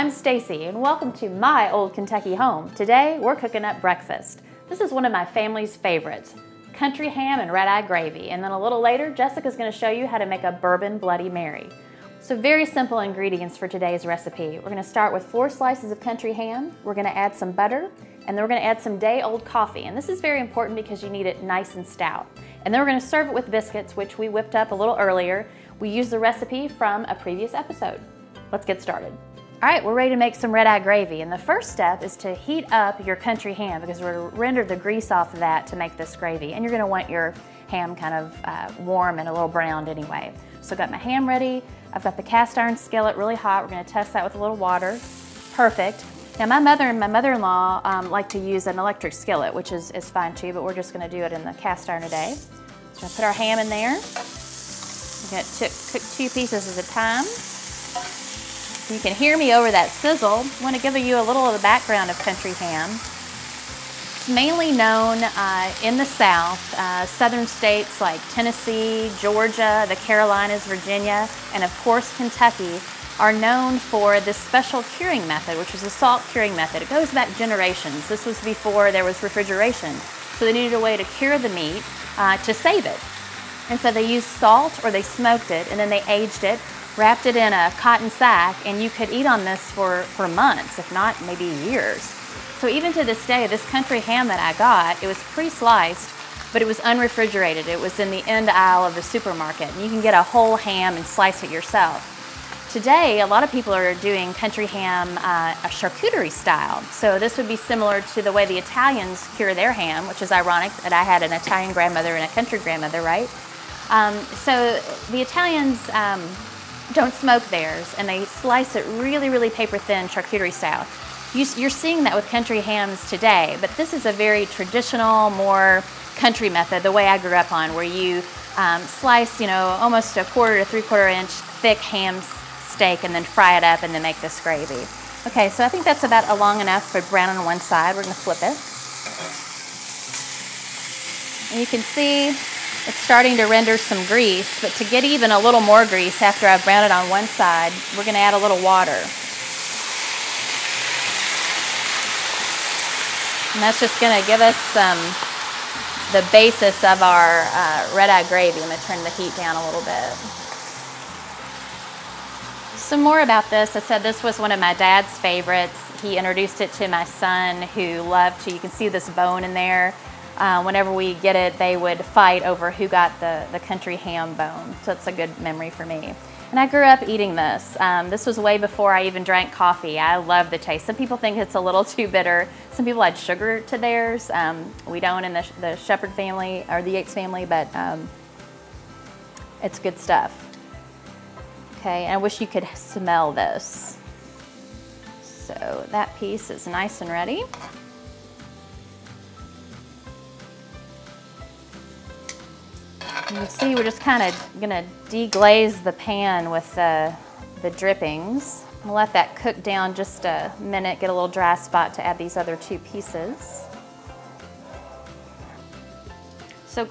I'm Stacy and welcome to my old Kentucky home. Today we're cooking up breakfast. This is one of my family's favorites, country ham and red-eye gravy. And then a little later, Jessica's going to show you how to make a bourbon Bloody Mary. So very simple ingredients for today's recipe. We're going to start with 4 slices of country ham. We're going to add some butter, and then we're going to add some day-old coffee. And this is very important because you need it nice and stout. And then we're going to serve it with biscuits, which we whipped up a little earlier. We used the recipe from a previous episode. Let's get started. All right, we're ready to make some red-eye gravy. And the first step is to heat up your country ham because we're going to render the grease off of that to make this gravy. And you're going to want your ham kind of warm and a little browned anyway. So I've got my ham ready. I've got the cast iron skillet really hot. We're going to test that with a little water. Perfect. Now my mother and my mother-in-law like to use an electric skillet, which is fine too, but we're just going to do it in the cast iron today. So we're going to put our ham in there. We're going to cook 2 pieces at a time. You can hear me over that sizzle. I want to give you a little of the background of country ham. It's mainly known in the South, southern states like Tennessee, Georgia, the Carolinas, Virginia, and of course Kentucky are known for this special curing method, which is a salt curing method. It goes back generations. This was before there was refrigeration. So they needed a way to cure the meat to save it. And so they used salt or they smoked it and then they aged it, wrapped it in a cotton sack, and you could eat on this for months, if not maybe years. So even to this day, this country ham that I got, it was pre-sliced, but it was unrefrigerated. It was in the end aisle of the supermarket. And you can get a whole ham and slice it yourself. Today, a lot of people are doing country ham a charcuterie style. So this would be similar to the way the Italians cure their ham, which is ironic that I had an Italian grandmother and a country grandmother, right? So the Italians don't smoke theirs, and they slice it really, really paper thin charcuterie style. You're seeing that with country hams today, but this is a very traditional, more country method, the way I grew up on, where you slice, almost a 1/4 to 3/4 inch thick ham steak and then fry it up and then make this gravy. Okay, so I think that's about long enough for brown on one side. We're going to flip it. And you can see it's starting to render some grease, but to get even a little more grease after I've browned it on one side, we're going to add a little water. And that's just going to give us the basis of our red-eye gravy. I'm going to turn the heat down a little bit. Some more about this. I said this was one of my dad's favorites. He introduced it to my son who loved to. You can see this bone in there. Whenever we get it, they would fight over who got the country ham bone. So it's a good memory for me. And I grew up eating this. This was way before I even drank coffee. I love the taste. Some people think it's a little too bitter. Some people add sugar to theirs. We don't in the Shepherd family or the Yates family, but it's good stuff. Okay, and I wish you could smell this. So that piece is nice and ready. You can see we're just kind of going to deglaze the pan with the drippings. I'm going to let that cook down just a minute, get a little dry spot to add these other 2 pieces. So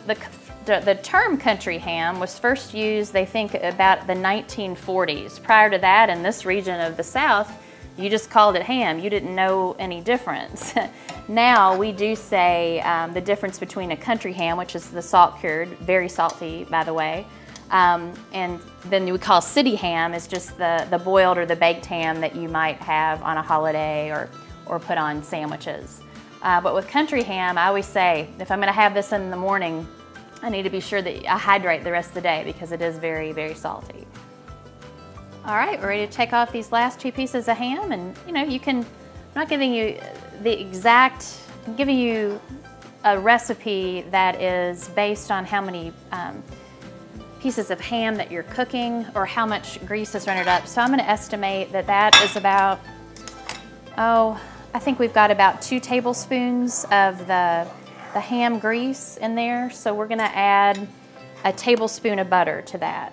the term country ham was first used, they think, about the 1940s. Prior to that, in this region of the South, you just called it ham. You didn't know any difference. Now we do say the difference between a country ham, which is the salt cured, very salty by the way, and then we call city ham is just the boiled or the baked ham that you might have on a holiday or put on sandwiches. But with country ham, I always say, if I'm going to have this in the morning, I need to be sure that I hydrate the rest of the day because it is very, very salty. All right, we're ready to take off these last 2 pieces of ham, and you can, I'm not giving you the exact, I'm giving you a recipe that is based on how many pieces of ham that you're cooking or how much grease is rendered up. So I'm going to estimate that is about, I think we've got about 2 tablespoons of the ham grease in there. So we're going to add a tablespoon of butter to that.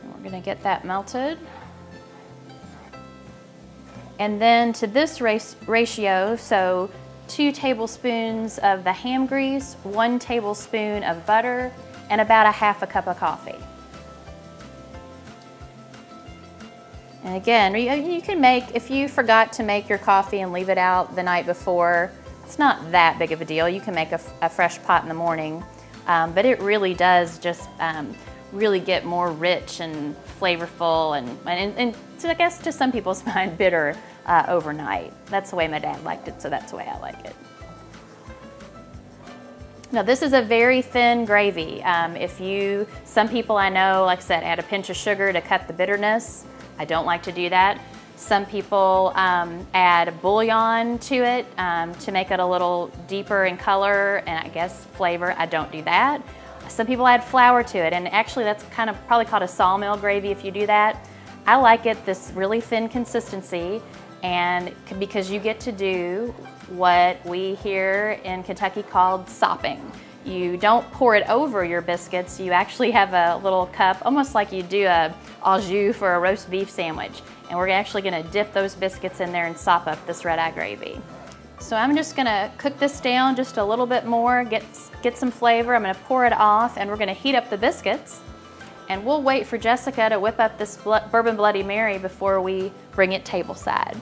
We're going to get that melted. And then to this ratio, so 2 tablespoons of the ham grease, 1 tablespoon of butter, and about a 1/2 cup of coffee. And again, you can make, if you forgot to make your coffee and leave it out the night before, it's not that big of a deal. You can make a fresh pot in the morning, but it really does just really get more rich and flavorful and so I guess to some people's mind, bitter overnight. That's the way my dad liked it, so that's the way I like it. Now this is a very thin gravy. Some people I know, like I said, add a pinch of sugar to cut the bitterness. I don't like to do that. Some people add bouillon to it to make it a little deeper in color and I guess flavor. I don't do that. Some people add flour to it, and actually that's kind of probably called a sawmill gravy if you do that. I like it this really thin consistency, and because you get to do what we here in Kentucky called sopping. You don't pour it over your biscuits, you actually have a little cup, almost like you do a au jus for a roast beef sandwich. And we're actually gonna dip those biscuits in there and sop up this red-eye gravy. So I'm just gonna cook this down just a little bit more, get some flavor. I'm gonna pour it off and we're gonna heat up the biscuits. And we'll wait for Jessica to whip up this Bourbon Bloody Mary before we bring it tableside.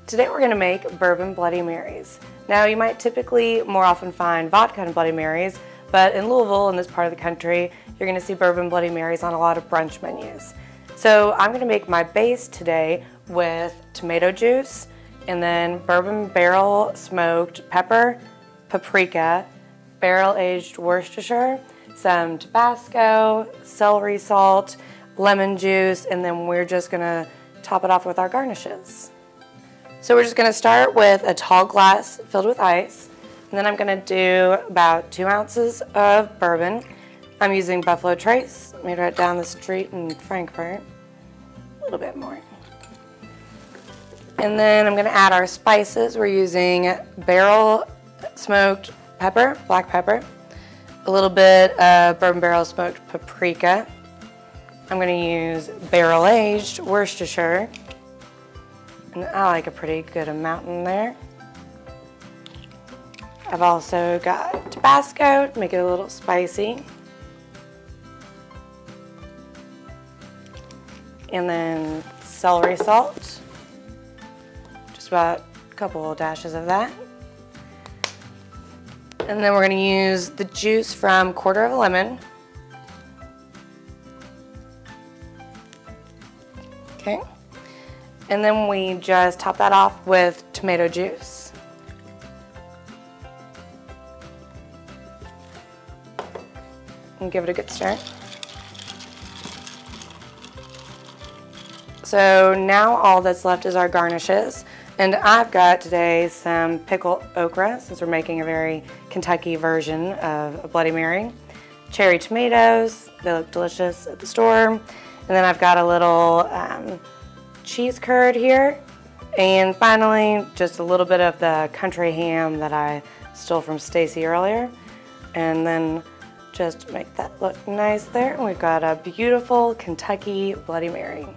Today we're gonna make Bourbon Bloody Marys. Now you might typically more often find vodka and Bloody Marys, but in Louisville, in this part of the country, you're gonna see Bourbon Bloody Marys on a lot of brunch menus. So I'm gonna make my base today with tomato juice and then bourbon barrel smoked pepper, paprika, barrel aged Worcestershire, some Tabasco, celery salt, lemon juice, and then we're just gonna top it off with our garnishes. So we're just gonna start with a tall glass filled with ice, and then I'm gonna do about 2 ounces of bourbon. I'm using Buffalo Trace, made right down the street in Frankfort. A little bit more. And then I'm gonna add our spices. We're using barrel smoked pepper, black pepper, a little bit of bourbon barrel smoked paprika. I'm gonna use barrel aged Worcestershire. And I like a pretty good amount in there. I've also got Tabasco to make it a little spicy. And then celery salt. Just about a couple dashes of that. And then we're going to use the juice from quarter of a lemon. Okay. And then we just top that off with tomato juice. And give it a good stir. So now all that's left is our garnishes. And I've got today some pickled okra, since we're making a very Kentucky version of a Bloody Mary. Cherry tomatoes, they look delicious at the store. And then I've got a little cheese curd here, and finally just a little bit of the country ham that I stole from Stacy earlier, and then just make that look nice there. And we've got a beautiful Kentucky Bloody Mary.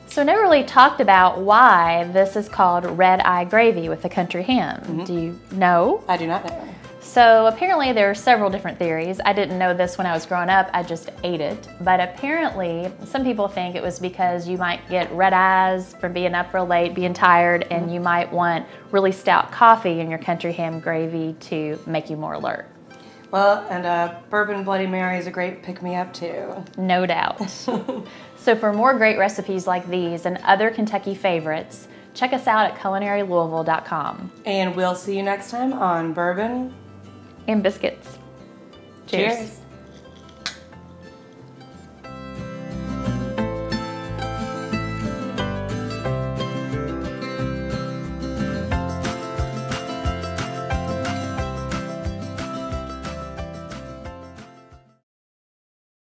So I never really talked about why this is called red-eye gravy with the country ham. Do you know? I do not know. So apparently there are several different theories. I didn't know this when I was growing up, I just ate it. But apparently some people think it was because you might get red eyes from being up real late, being tired, and you might want really stout coffee in your country ham gravy to make you more alert. Well, and Bourbon Bloody Mary is a great pick-me-up too. No doubt. So for more great recipes like these and other Kentucky favorites, check us out at culinarylouisville.com. And we'll see you next time on Bourbon and Biscuits. Cheers. Cheers.